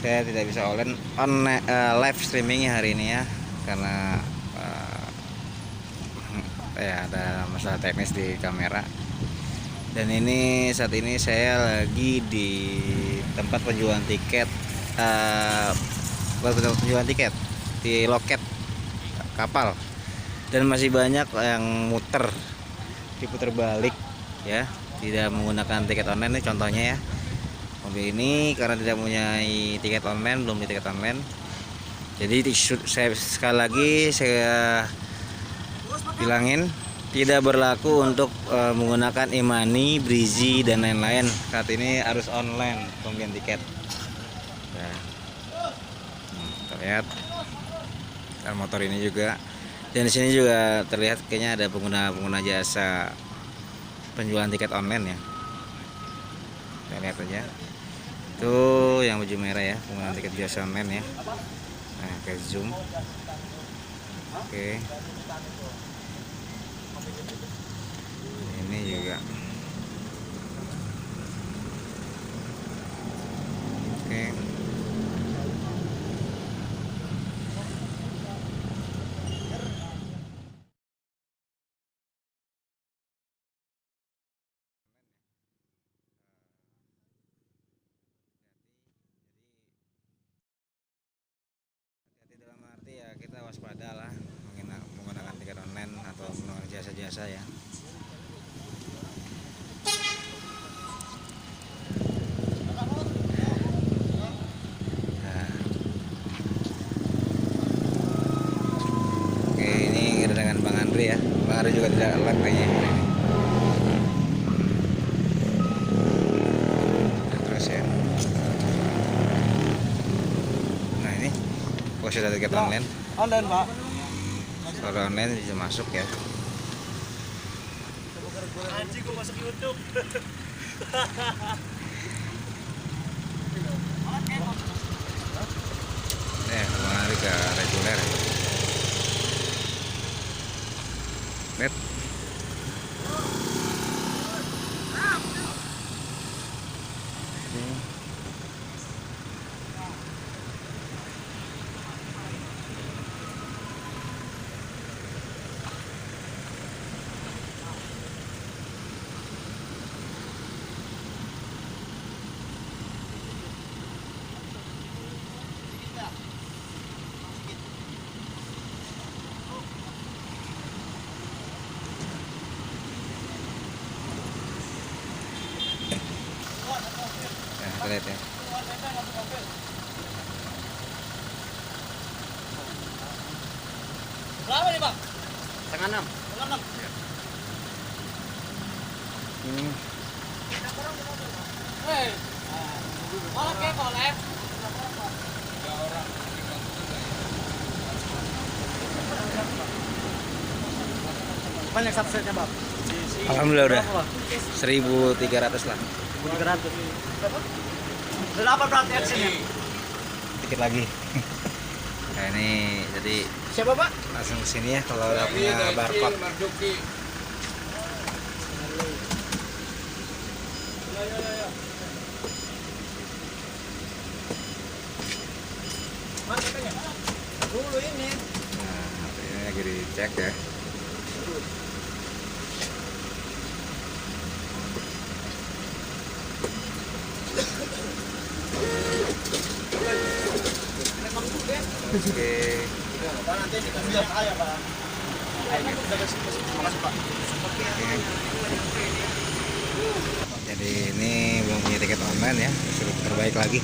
saya tidak bisa live streamingnya hari ini ya, karena ya ada masalah teknis di kamera. Dan ini saat ini saya lagi di tempat penjualan tiket, penjualan tiket di loket kapal, dan masih banyak yang diputar balik ya, tidak menggunakan tiket online. Ini contohnya ya, mobil ini karena tidak punya tiket online, belum di tiket online. Jadi saya sekali lagi saya bilangin, tidak berlaku untuk menggunakan e-money, Brizi dan lain-lain. Saat ini harus online pembelian tiket. Nah, terlihat dan motor ini juga, dan di sini juga terlihat kayaknya ada pengguna jasa penjualan tiket online ya. Kita lihat aja. Itu yang baju merah ya, pengguna tiket jasa online ya. Nah, ke zoom. Oke. Ini juga. Oke. Hati-hati dalam arti ya, kita waspada lah menggunakan tiket online atau menggunakan jasa-jasa ya. Oke, ini dengan Bang Andri ya. Bang Andri juga tidak live kayaknya hari ini. Terus ya. Nah, ini posisi dari tiket online. Online, Pak. Kalau online bisa masuk ya. Anjing, gua masuk YouTube. Bang Andri ke reguler. Lihat. Nah, kita lihat ya. Berapa nih, Bang? Setengah 6. Setengah 6. Ini Hei. Malah kayak collab. Banyak subsetnya, Bang. alhamdulillah udah 1.300 lah. 300. Sudah apa berarti aksinya? Dikit lagi. Nah, ini jadi Siapa, Pak? langsung ke sini ya kalau udah punya barcode. Dulu ini. Nah, ini lagi dicek ya. Oke. Nanti dikasih yang kaya, Pak. Makasih, Pak. Oke. Jadi ini belum punya tiket online ya, suruh terbaik lagi.